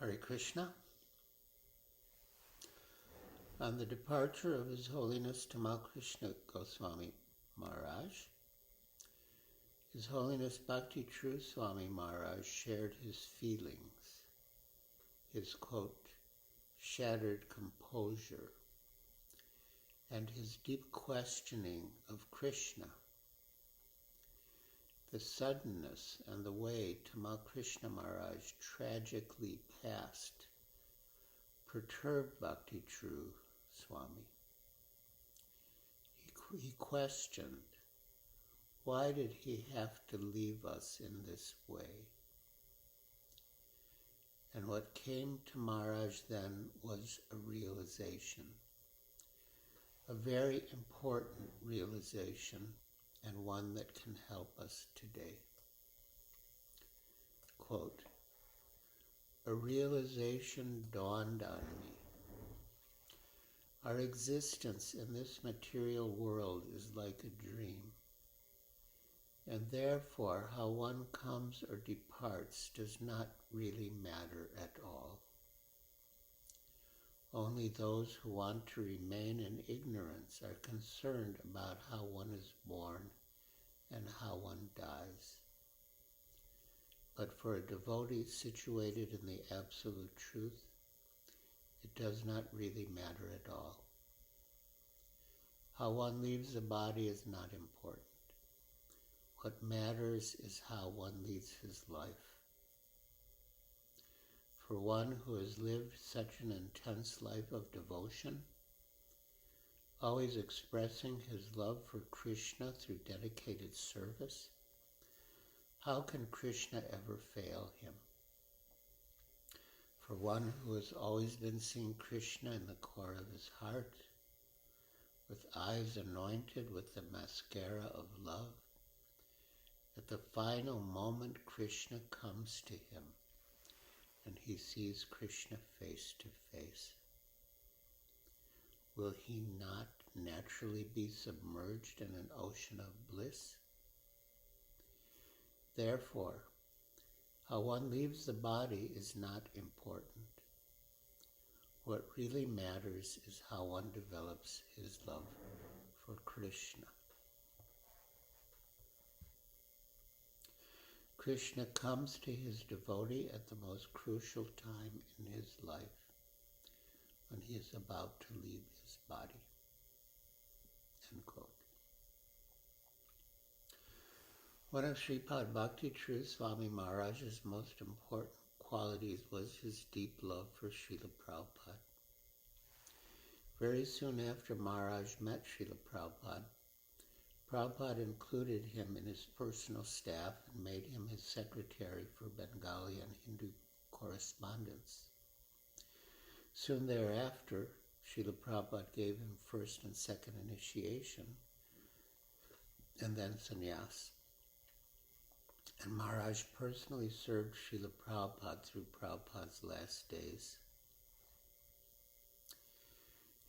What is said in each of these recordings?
Hare Krishna. On the departure of His Holiness Tamal Krishna Goswami Maharaj, His Holiness Bhakti True Swami Maharaj shared his feelings, his, quote, shattered composure, and his deep questioning of Krishna. The suddenness and the way Tamal Krishna Maharaj tragically passed perturbed Bhakti True Swami. He questioned, why did he have to leave us in this way? And what came to Maharaj then was a realization, a very important realization, and one that can help us today. Quote, a realization dawned on me. Our existence in this material world is like a dream, and therefore how one comes or departs does not really matter at all. Only those who want to remain in ignorance are concerned about how one is born and how one dies. But for a devotee situated in the absolute truth, it does not really matter at all. How one leaves the body is not important. What matters is how one leads his life. For one who has lived such an intense life of devotion, always expressing his love for Krishna through dedicated service, how can Krishna ever fail him? For one who has always been seeing Krishna in the core of his heart, with eyes anointed with the mascara of love, at the final moment Krishna comes to him and he sees Krishna face to face. Will he not naturally be submerged in an ocean of bliss? Therefore, how one leaves the body is not important. What really matters is how one develops his love for Krishna. Krishna comes to his devotee at the most crucial time in his life, when he is about to leave his body. End quote. One of Sripad Bhakti True Swami Maharaj's most important qualities was his deep love for Srila Prabhupada. Very soon after Maharaj met Srila Prabhupada, Prabhupada included him in his personal staff and made him his secretary for Bengali and Hindu correspondence. Soon thereafter, Srila Prabhupada gave him first and second initiation, and then sannyas. And Maharaj personally served Srila Prabhupada through Prabhupada's last days.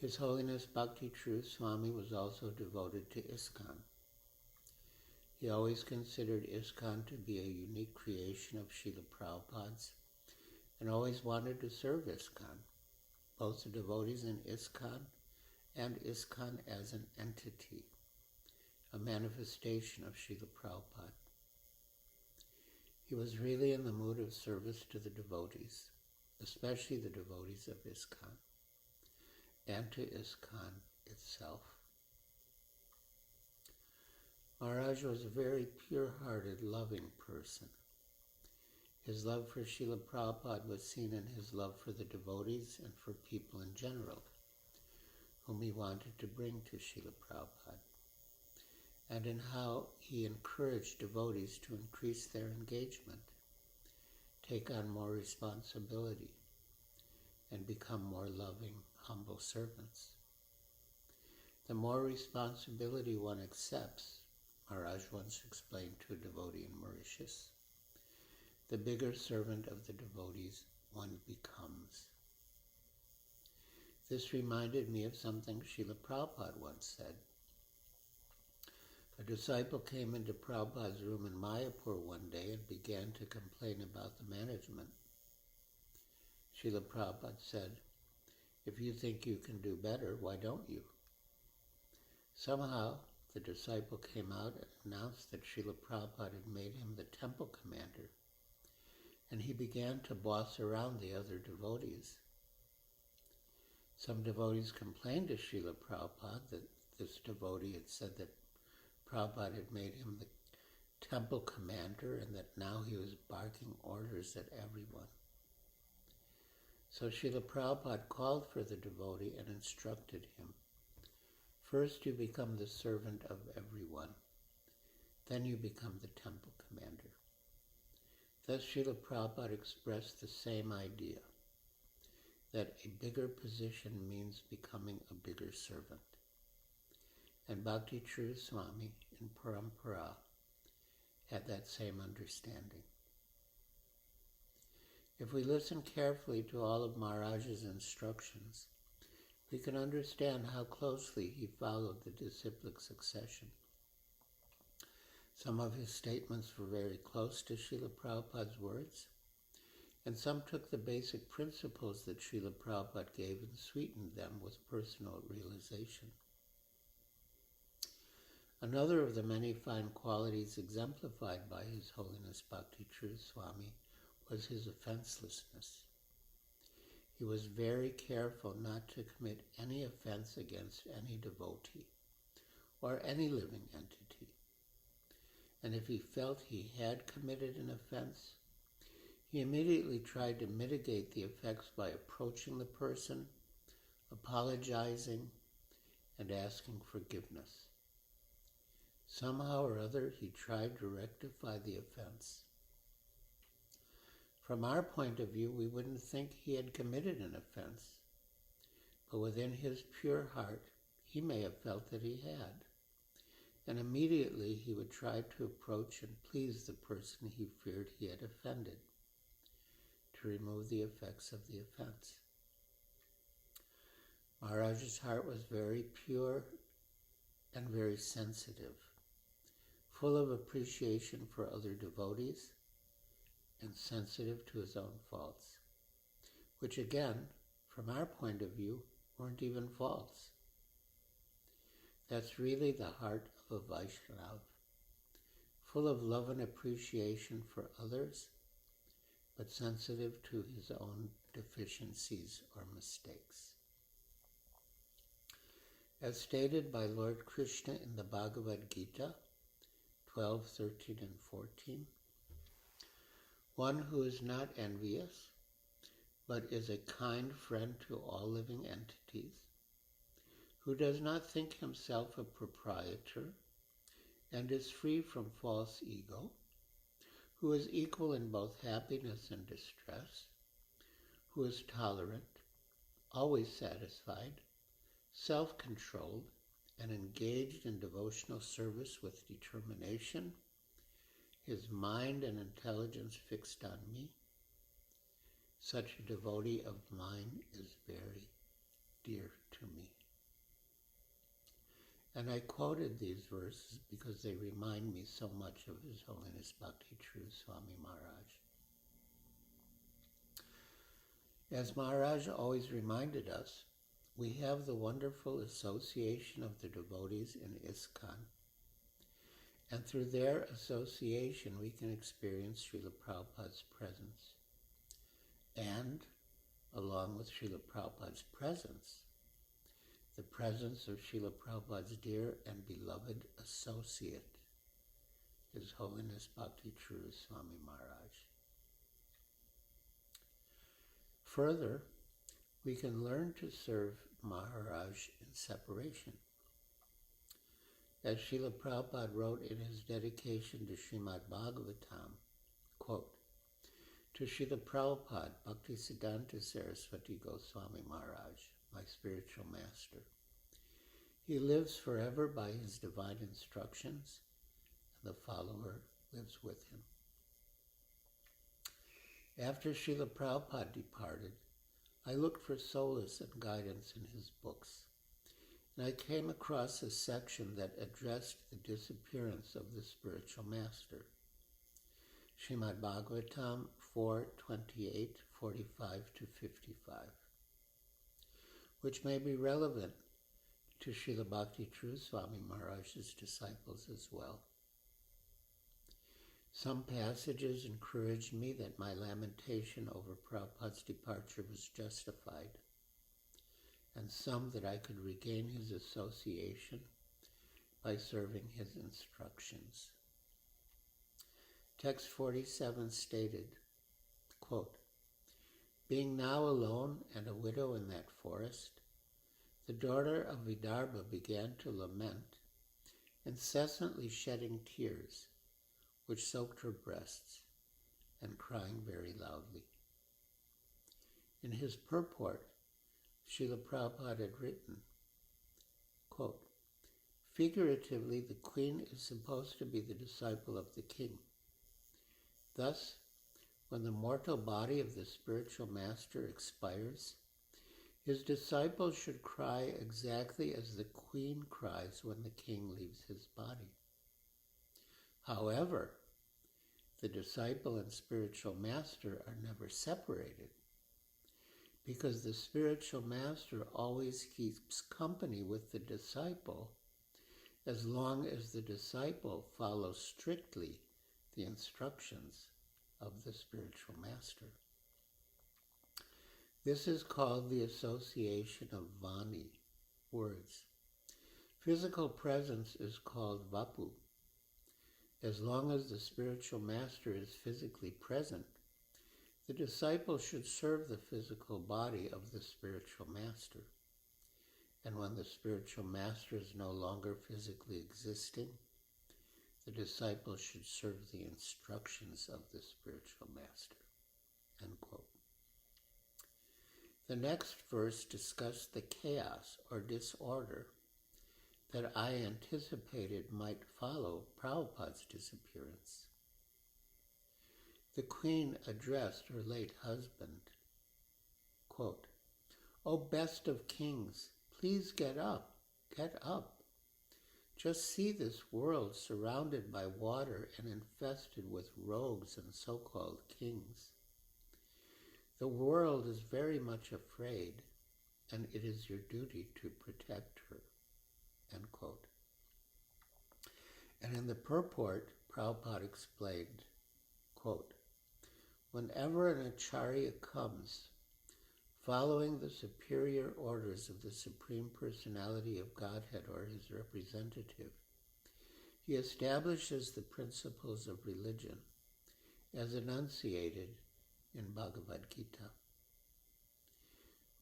His Holiness Bhakti True Swami was also devoted to ISKCON. He always considered ISKCON to be a unique creation of Srila Prabhupada's and always wanted to serve ISKCON, both the devotees in ISKCON and ISKCON as an entity, a manifestation of Srila Prabhupada. He was really in the mood of service to the devotees, especially the devotees of ISKCON, and to ISKCON itself. Maharaj was a very pure-hearted, loving person. His love for Srila Prabhupada was seen in his love for the devotees and for people in general, whom he wanted to bring to Srila Prabhupada, and in how he encouraged devotees to increase their engagement, take on more responsibility, and become more loving, humble servants. The more responsibility one accepts, Maharaj once explained to a devotee in Mauritius, the bigger servant of the devotees one becomes. This reminded me of something Srila Prabhupada once said. A disciple came into Prabhupada's room in Mayapur one day and began to complain about the management. Srila Prabhupada said, "If you think you can do better, why don't you?" Somehow, the disciple came out and announced that Srila Prabhupada had made him the temple commander, and he began to boss around the other devotees. Some devotees complained to Srila Prabhupada that this devotee had said that Prabhupada had made him the temple commander and that now he was barking orders at everyone. So Srila Prabhupada called for the devotee and instructed him, "First you become the servant of everyone, then you become the temple commander." Thus Srila Prabhupada expressed the same idea, that a bigger position means becoming a bigger servant. And Bhakti Charu Swami in Parampara had that same understanding. If we listen carefully to all of Maharaj's instructions, we can understand how closely he followed the disciplic succession. Some of his statements were very close to Srila Prabhupada's words, and some took the basic principles that Srila Prabhupada gave and sweetened them with personal realization. Another of the many fine qualities exemplified by His Holiness Bhakti Charu Swami was his offenselessness. He was very careful not to commit any offense against any devotee or any living entity. And if he felt he had committed an offense, he immediately tried to mitigate the effects by approaching the person, apologizing, and asking forgiveness. Somehow or other, he tried to rectify the offense. From our point of view, we wouldn't think he had committed an offense, but within his pure heart, he may have felt that he had, and immediately he would try to approach and please the person he feared he had offended, to remove the effects of the offense. Maharaj's heart was very pure and very sensitive, full of appreciation for other devotees, and sensitive to his own faults, which again, from our point of view, weren't even faults. That's really the heart of a Vaishnava, full of love and appreciation for others, but sensitive to his own deficiencies or mistakes. As stated by Lord Krishna in the Bhagavad Gita 12, 13, and 14, one who is not envious, but is a kind friend to all living entities, who does not think himself a proprietor, and is free from false ego, who is equal in both happiness and distress, who is tolerant, always satisfied, self-controlled, and engaged in devotional service with determination, his mind and intelligence fixed on me, such a devotee of mine is very dear to me. And I quoted these verses because they remind me so much of His Holiness Bhakti Charu Swami Maharaj. As Maharaj always reminded us, we have the wonderful association of the devotees in ISKCON, and through their association we can experience Srila Prabhupada's presence. And, along with Srila Prabhupada's presence, the presence of Srila Prabhupada's dear and beloved associate, His Holiness Bhakti Charu Swami Maharaj. Further, we can learn to serve Maharaj in separation. As Srila Prabhupada wrote in his dedication to Srimad Bhagavatam, quote, "To Srila Prabhupada, Bhaktisiddhanta Saraswati Goswami Maharaj, my spiritual master. He lives forever by his divine instructions, and the follower lives with him." After Srila Prabhupada departed, I looked for solace and guidance in his books, and I came across a section that addressed the disappearance of the spiritual master. Srimad Bhagavatam 4:28, 45 to 55, which may be relevant to Srila Bhakti True Swami Maharaj's disciples as well. Some passages encouraged me that my lamentation over Prabhupada's departure was justified, and some that I could regain his association by serving his instructions. Text 47 stated, quote, "Being now alone and a widow in that forest, the daughter of Vidarbha began to lament, incessantly shedding tears, which soaked her breasts, and crying very loudly." In his purport, Srila Prabhupada had written, quote, "Figuratively, the queen is supposed to be the disciple of the king. Thus, when the mortal body of the spiritual master expires, his disciple should cry exactly as the queen cries when the king leaves his body. However, the disciple and spiritual master are never separated, because the spiritual master always keeps company with the disciple as long as the disciple follows strictly the instructions of the spiritual master. This is called the association of Vani, words. Physical presence is called Vapu. As long as the spiritual master is physically present, the disciple should serve the physical body of the spiritual master. And when the spiritual master is no longer physically existing, the disciple should serve the instructions of the spiritual master." End quote. The next verse discussed the chaos or disorder that I anticipated might follow Prabhupada's disappearance. The queen addressed her late husband, quote, "O best of kings, please get up, get up. Just see this world surrounded by water and infested with rogues and so-called kings. The world is very much afraid, and it is your duty to protect her." End quote. And in the purport, Prabhupada explained, quote, "Whenever an acharya comes, following the superior orders of the Supreme Personality of Godhead or his representative, he establishes the principles of religion as enunciated in Bhagavad Gita.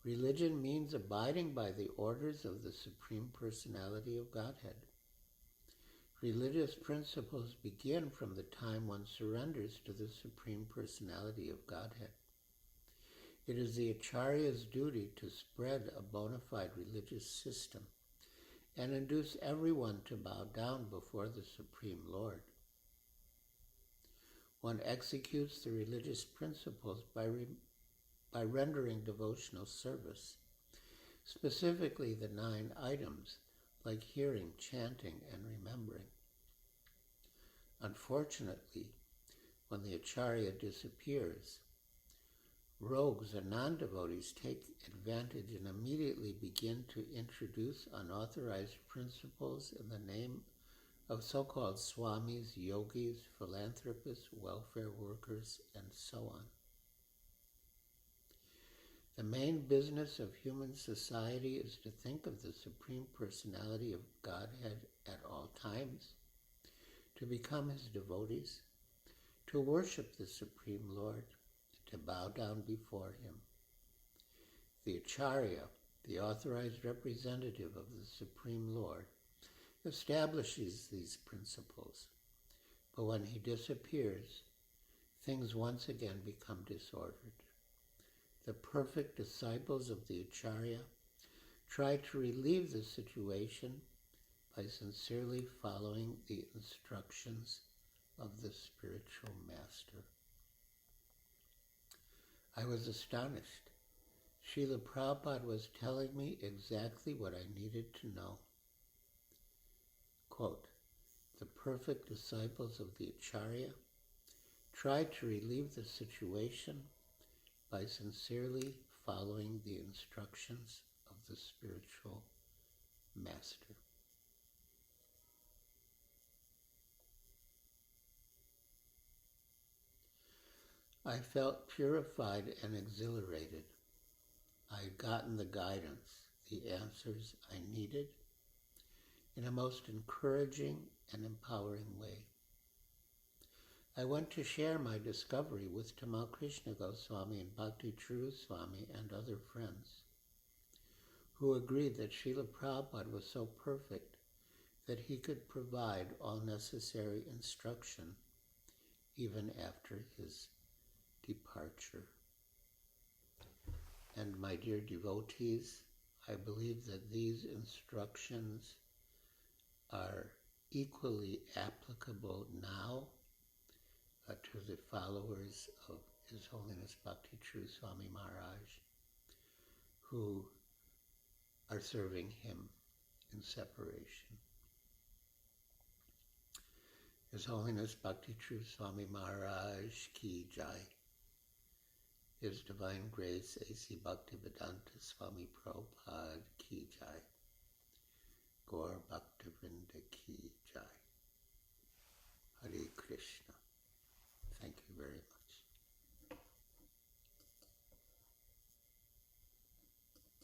Religion means abiding by the orders of the Supreme Personality of Godhead. Religious principles begin from the time one surrenders to the Supreme Personality of Godhead. It is the Acharya's duty to spread a bona fide religious system and induce everyone to bow down before the Supreme Lord. One executes the religious principles by rendering devotional service, specifically the 9 items like hearing, chanting, and remembering. Unfortunately, when the Acharya disappears, rogues and non-devotees take advantage and immediately begin to introduce unauthorized principles in the name of so-called swamis, yogis, philanthropists, welfare workers, and so on. The main business of human society is to think of the Supreme Personality of Godhead at all times, to become his devotees, to worship the Supreme Lord, to bow down before him. The Acharya, the authorized representative of the Supreme Lord, establishes these principles, but when he disappears, things once again become disordered. The perfect disciples of the Acharya try to relieve the situation by sincerely following the instructions of the spiritual master. I was astonished. Srila Prabhupada was telling me exactly what I needed to know. Quote, "The perfect disciples of the Acharya tried to relieve the situation by sincerely following the instructions of the spiritual master. I felt purified and exhilarated. I had gotten the guidance, the answers I needed, in a most encouraging and empowering way. I went to share my discovery with Tamal Krishna Goswami and Bhakti Charu Swami and other friends, who agreed that Srila Prabhupada was so perfect that he could provide all necessary instruction even after his departure. And my dear devotees, I believe that these instructions are equally applicable now to the followers of His Holiness Bhakti Charu Swami Maharaj, who are serving him in separation. His Holiness Bhakti Charu Swami Maharaj Ki Jai. His Divine Grace A.C. Bhaktivedanta Swami Prabhupada Ki Jai. Gaur Bhaktivinoda Ki Jai.